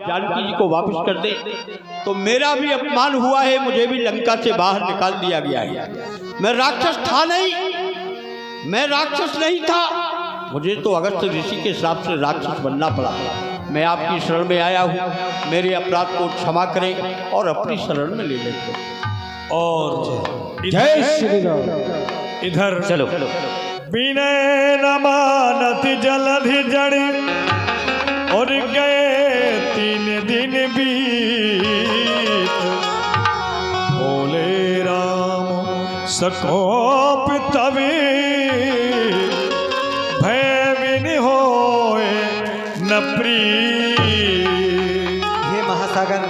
जानकी जी को वापस कर दे तो मेरा भी अपमान हुआ है, मुझे भी लंका से बाहर निकाल दिया गया है। मैं राक्षस था नहीं, मैं राक्षस नहीं था, मुझे तो अगस्त ऋषि के हिसाब से राक्षस बनना पड़ा। मैं आपकी शरण में आया हूँ, मेरे अपराध को क्षमा करें और अपनी शरण में ले लेते। और जय श्री राम। इधर चलो विनय न मानत जलधि जड़ और गए 3 दिन बीत। बोले राम सकोप तभी भय विन होए न प्रीत। हे महासागर,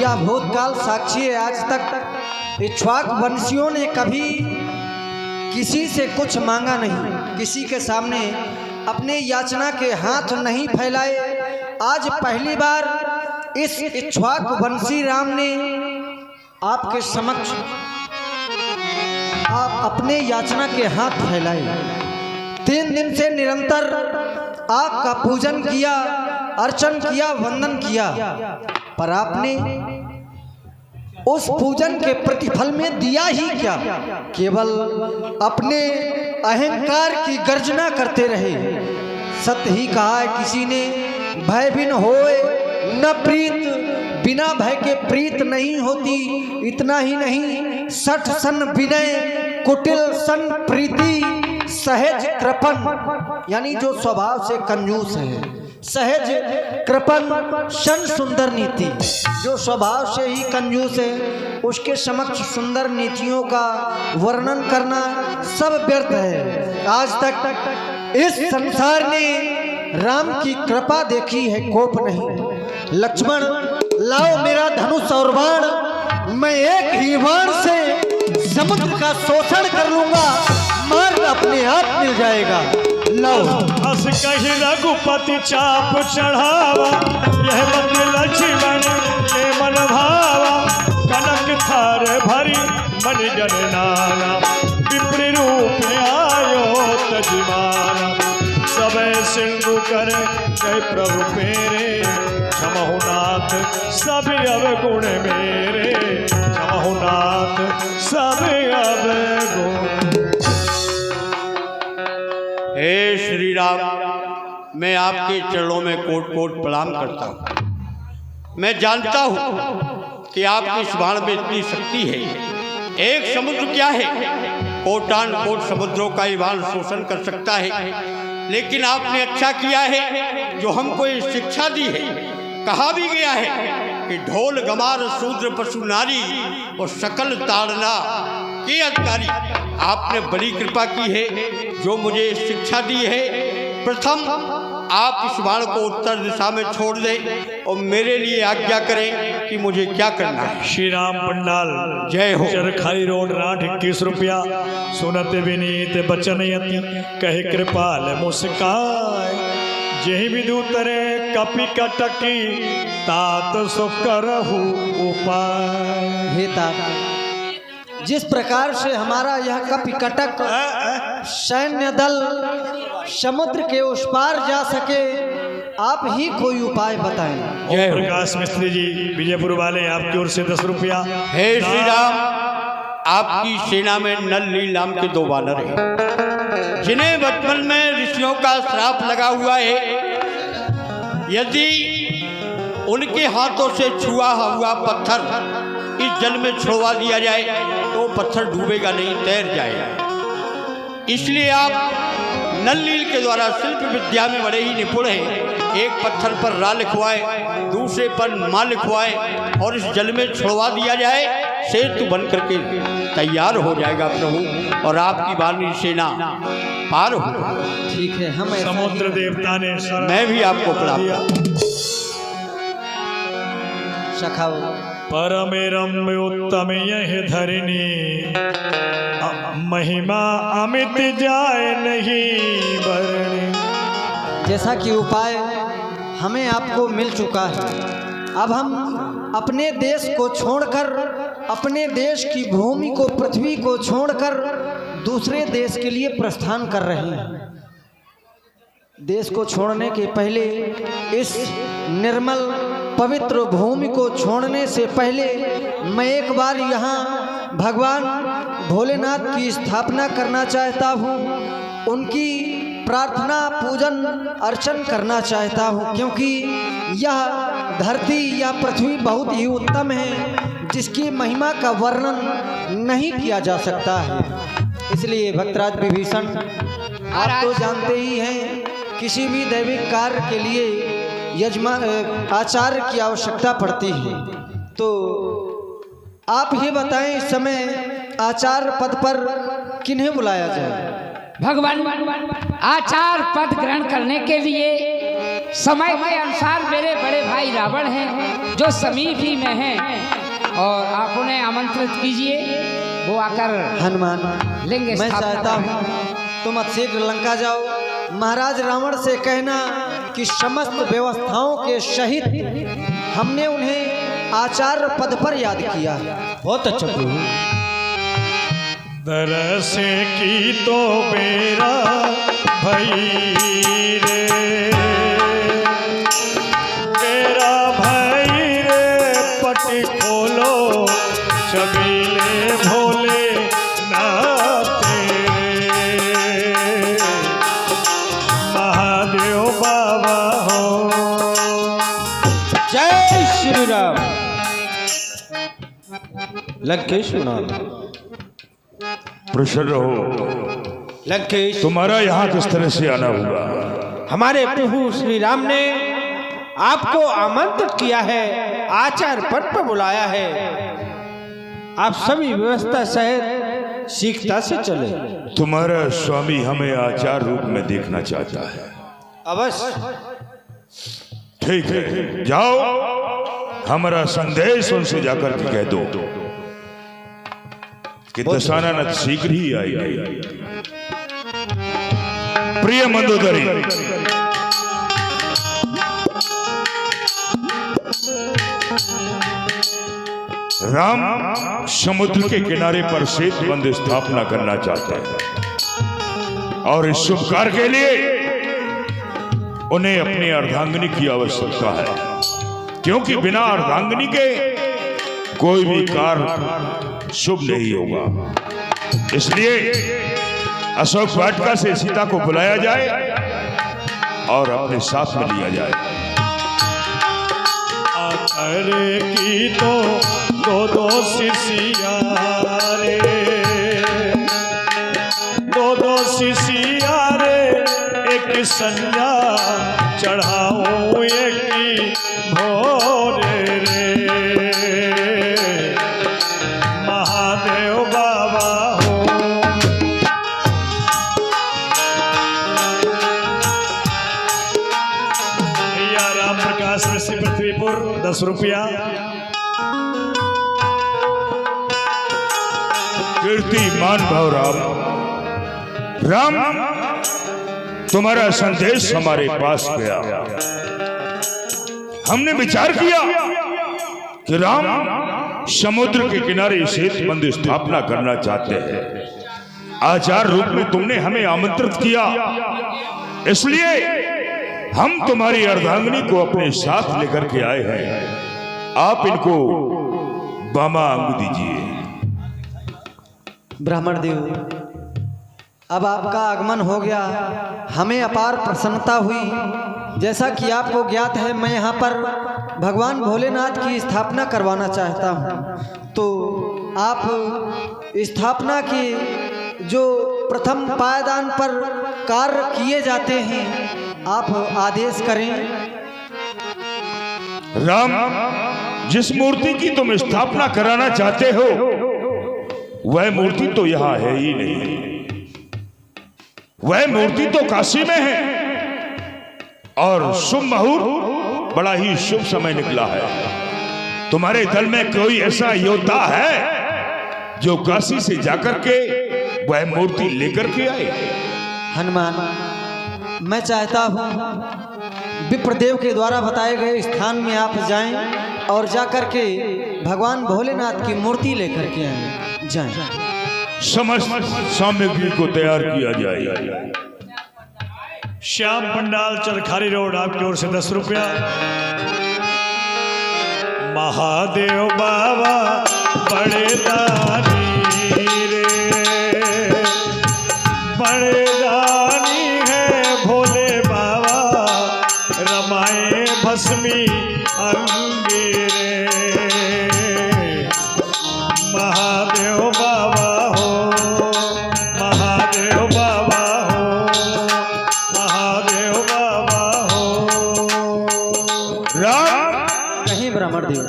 यह भूतकाल साक्षी है। आज तक इक्ष्वाक वंशियों ने कभी किसी से कुछ मांगा नहीं, किसी के सामने अपने याचना के हाथ नहीं फैलाए। आज पहली बार इस इक्ष्वाक वंशी राम ने आपके समक्ष आप अपने याचना के हाथ फैलाए। 3 दिन से निरंतर आपका पूजन किया, अर्चन किया, वंदन किया, पर आपने उस पूजन के प्रतिफल में दिया ही क्या? केवल अपने अहंकार की गर्जना करते रहे। सत्य ही कहा है किसी ने, भय बिन होए न प्रीत, बिना भय के प्रीत नहीं होती। इतना ही नहीं, 60 सन विनय कुटिल सन प्रीति सहज कृपन, यानी जो स्वभाव से कंजूस है, सहज कृपन शन सुंदर नीति, जो स्वभाव से ही कंजूस है उसके समक्ष सुंदर नीतियों का वर्णन करना सब व्यर्थ है। आज तक इस संसार ने राम की कृपा देखी है, कोप नहीं। लक्ष्मण लाओ मेरा धनुष और बाण, मैं एक ही बाण से समुद्र का शोषण कर लूंगा, मार्ग अपने आप मिल जाएगा। लो अस कही रघुपति चाप चढ़ावा, यह मन लक्ष्मण के मन भावा। कनक थार भरी मन जन नाना, विप्र रूप आयो तजिमाना। सबे सिंधु कर जय प्रभु पेरे, क्षमहु नाथ सब अवगुण मेरे। क्षमहु नाथ सब अवगुण। हे श्री राम, मैं आपके चरणों में कोट कोट प्रणाम करता हूँ। मैं जानता हूँ कि आपकी इस बाण में इतनी शक्ति है। एक समुद्र क्या है, कोटान कोट समुद्रों का ये बाण शोषण कर सकता है। लेकिन आपने अच्छा किया है जो हमको ये शिक्षा दी है। कहा भी गया है कि ढोल गमार शूद्र पशु नारी और सकल ताड़ना के अधिकारी। आपने बड़ी कृपा की है जो मुझे शिक्षा दी है। प्रथम आप इस बाण को उत्तर दिशा में छोड़ दें और मेरे लिए आज्ञा करें कि मुझे क्या करना है। श्री राम पंडाल जय हो। चरखाई रोड राठ 21 रुपया। सुनत विनीत बचन यति, कहे कृपाल मुस्काय। जेहि विदु तरे कपि कटकी, तात सो करहु उपाय। हे तात, जिस प्रकार से हमारा यह कपिकटक सैन्य दल समुद्र के उस पार जा सके, आप ही कोई उपाय बताएं। ओम प्रकाश मिस्त्री जी विजयपुर वाले, आपकी ओर से 10 रुपया। हे श्री राम, आपकी सेना में नल नील नाम के 2 बानर हैं जिन्हें बचपन में ऋषियों का श्राप लगा हुआ है। यदि उनके हाथों से छुआ हुआ पत्थर इस जल में छोड़वा दिया जाए तो पत्थर डूबेगा नहीं, तैर जाएगा। इसलिए आप नल नील के द्वारा शिल्प विद्या में बड़े ही निपुण हैं। एक पत्थर पर रा लिखवाए, दूसरे पर माँ लिखवाए और इस जल में छोड़वा दिया जाए, सेतु बन करके तैयार हो जाएगा प्रभु, और आपकी बानी सेना पार हो। ठीक है, हम समुद्र देवता ने मैं भी आपको प्रणाम। सखाओ परम रम्य उत्तम यह धरनी, महिमा अमित जाए नहीं बरनी। जैसा कि उपाय हमें आपको मिल चुका है, अब हम अपने देश को छोड़कर, अपने देश की भूमि को, पृथ्वी को छोड़कर दूसरे देश के लिए प्रस्थान कर रहे हैं। देश को छोड़ने के पहले, इस निर्मल पवित्र भूमि को छोड़ने से पहले मैं एक बार यहाँ भगवान भोलेनाथ की स्थापना करना चाहता हूँ, उनकी प्रार्थना पूजन अर्चन करना चाहता हूँ, क्योंकि यह धरती या पृथ्वी बहुत ही उत्तम है, जिसकी महिमा का वर्णन नहीं किया जा सकता है। इसलिए भक्तराज विभीषण, आप तो जानते ही हैं किसी भी दैविक कार्य के लिए आचार्य की आवश्यकता पड़ती है। तो आप ही बताएं, इस समय आचार्य पद पर किन्हें बुलाया जाए? भगवान, आचार्य पद ग्रहण करने के लिए समय के अनुसार मेरे बड़े भाई रावण हैं, जो समीप ही में हैं, और आप उन्हें आमंत्रित कीजिए, वो आकर हनुमान लेंगे। मैं चाहता हूँ तुम अतिशीघ्र लंका जाओ, महाराज रावण से कहना कि समस्त व्यवस्थाओं के सहित हमने उन्हें आचार्य पद पर याद किया। बहुत अच्छा प्रभु। दरस की तो मेरा भाई रे, मेरा भाई रे, पट खोलो चबीले भोले नाते, महादेव बाबा हो। जय श्री राम। लंकेश प्रसन्न रहो। लंकेश, तुम्हारा यहाँ किस तरह से आना हुआ? हमारे प्रभु श्री राम ने आपको आमंत्रित किया है, आचार्य पद पर बुलाया है। आप सभी व्यवस्था सहित शीघ्रता से चले। तुम्हारा स्वामी हमें आचार्य रूप में देखना चाहता है। अवश्य। ठीक है, जाओ, हमारा संदेश उनसे जाकर के कह दो कि दशानन शीघ्र ही आएगी। प्रिय मंदोदरी, राम समुद्र के किनारे पर सेतु बंद स्थापना करना चाहते हैं, और इस शुभ कार्य के लिए उन्हें अपनी अर्धांगिनी की आवश्यकता है, क्योंकि बिना अर्धांगिनी के कोई भी कार्य शुभ नहीं होगा। इसलिए अशोक वाटिका से सीता को बुलाया जाए और अपने साथ में लिया जाए। अरे की तो दो दो शिष्या रे, दो दो शिष्या रे, एक संज्ञा चढ़ाओ एक की भोरे रे, महादेव बाबा हो। या राम प्रकाश ऋषि पृथ्वीपुर 10 रुपया। कीर्तिमान भाव राम, तुम्हारा संदेश हमारे पास गया। हमने विचार किया कि राम समुद्र के किनारे सेतु बंद स्थापना करना चाहते हैं। आचार्य रूप में तुमने हमें आमंत्रित किया, इसलिए हम तुम्हारी अर्धांगिनी को अपने साथ लेकर के आए हैं। आप इनको बामा अंग दीजिए। ब्राह्मण देव, अब आपका आगमन हो गया, हमें अपार प्रसन्नता हुई। जैसा कि आपको ज्ञात है, मैं यहाँ पर भगवान भोलेनाथ की स्थापना करवाना चाहता हूँ। तो आप स्थापना की जो प्रथम पायदान पर कार्य किए जाते हैं, आप आदेश करें। राम, जिस मूर्ति की तुम स्थापना कराना चाहते हो वह मूर्ति तो यहाँ है ही नहीं। वह मूर्ति तो काशी में है, और शुभ मुहूर्त बड़ा ही शुभ समय निकला है। तुम्हारे दल में कोई ऐसा योद्धा है जो काशी से जाकर के वह मूर्ति लेकर के आए? हनुमान, मैं चाहता हूँ विप्रदेव के द्वारा बताए गए स्थान में आप जाएं और जाकर के भगवान भोलेनाथ की मूर्ति लेकर के आए जाएं। समस्त सामग्री को तैयार किया जाए। श्याम पंडाल चरखारी रोड आपकी ओर से 10 रुपया। महादेव बाबा बड़े दानी रे, बड़े दानी है भोले बाबा, रमाए भस्मी अंगीरे। महादेव बाबा हो, महादेव बाबा हो, महादेव बाबा हो। राम, कहीं ब्राह्मण देव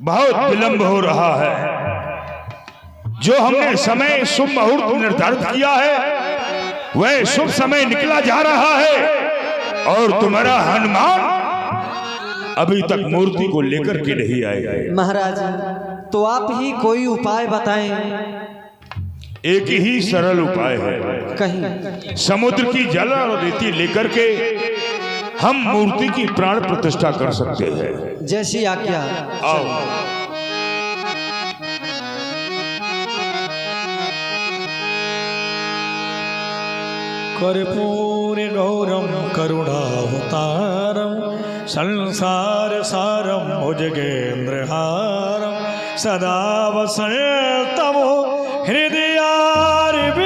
बहुत विलंब हो रहा है। जो हमने समय शुभ मुहूर्त निर्धारित किया है वह शुभ समय निकला जा रहा है और तुम्हारा हनुमान अभी तक मूर्ति को लेकर के नहीं आए। महाराज, तो आप ही कोई उपाय बताएं। एक ही सरल उपाय है, कहीं समुद्र की जल और रेती लेकर के हम मूर्ति की प्राण प्रतिष्ठा कर सकते हैं। जैसी आज्ञा। आओ। कर्पूर गौरम करुणावतारम संसार सारम भुजगेन्द्रहारम सदा वसन्तमो हृदयारविन्दे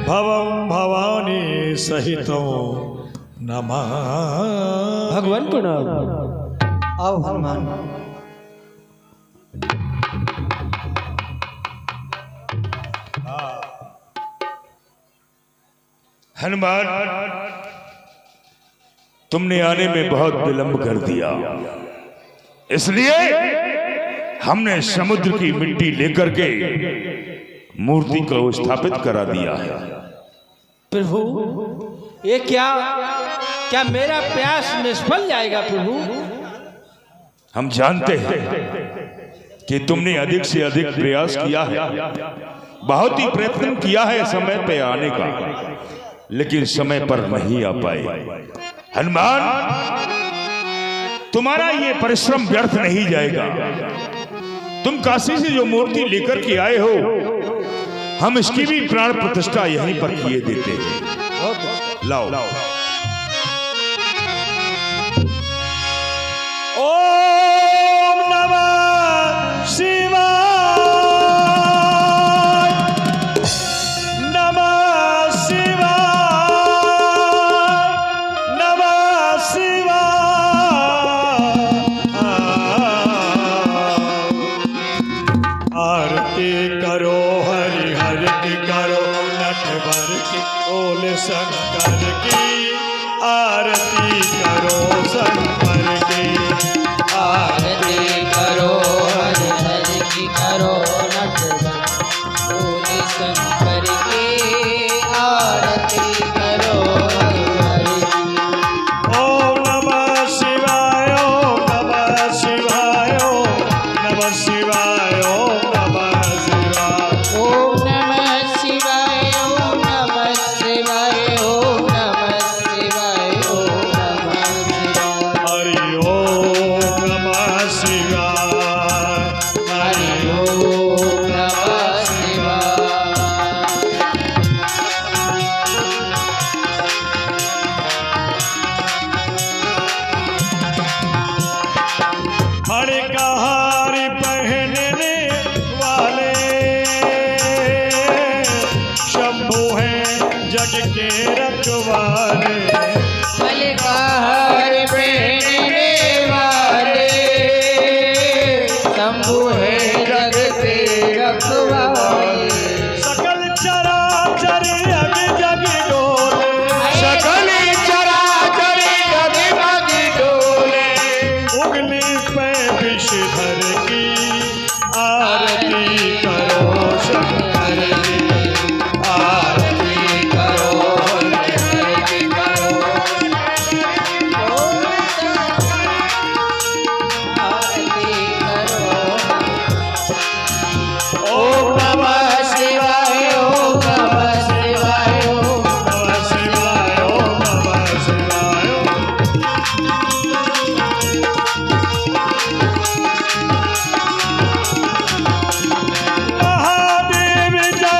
भवं भवानी सहितो नमः। भगवान प्रणाम। आओ हनुमान। हनुमान, तुमने आने में बहुत विलंब कर दिया, इसलिए हमने समुद्र की मिट्टी लेकर के मूर्ति को स्थापित करा दिया है। प्रभु, ये क्या मेरा प्रयास निष्फल जाएगा प्रभु? हम जानते हैं कि तुमने अधिक से अधिक प्रयास किया है, बहुत ही प्रयत्न किया है समय पे आने का, लेकिन समय पर नहीं आ पाए। हनुमान, तुम्हारा ये परिश्रम व्यर्थ नहीं जाएगा। तुम काशी से जो मूर्ति लेकर के आए हो, हम इसकी भी प्राण प्रतिष्ठा यहीं पर किए देते हैं। लाओ। ओम नमः शिवाय, नमः शिवाय, नमः शिवाय। आरती करो हरि हरि की करो, नटवर की बोल शंकर की, आरती करो शंकर की। आरती करो हरि हरि की करो, नटवर बोले शंकर की, आरती करो हरि हरि की। ओम नमः शिवाय, ओम नमः शिवाय, ओम नमः शिवाय, ओम नमः शिवाय। ओम नमः शिवाय, ओम नमः शिवाय, ओम नमः शिवाय, ओम नमः शिवाय। हरि ओम नमः शिवाय, हरि ओम नमः शिवाय। फड़कहारी पहनने वाले शंभु हैं जग के रखवाले।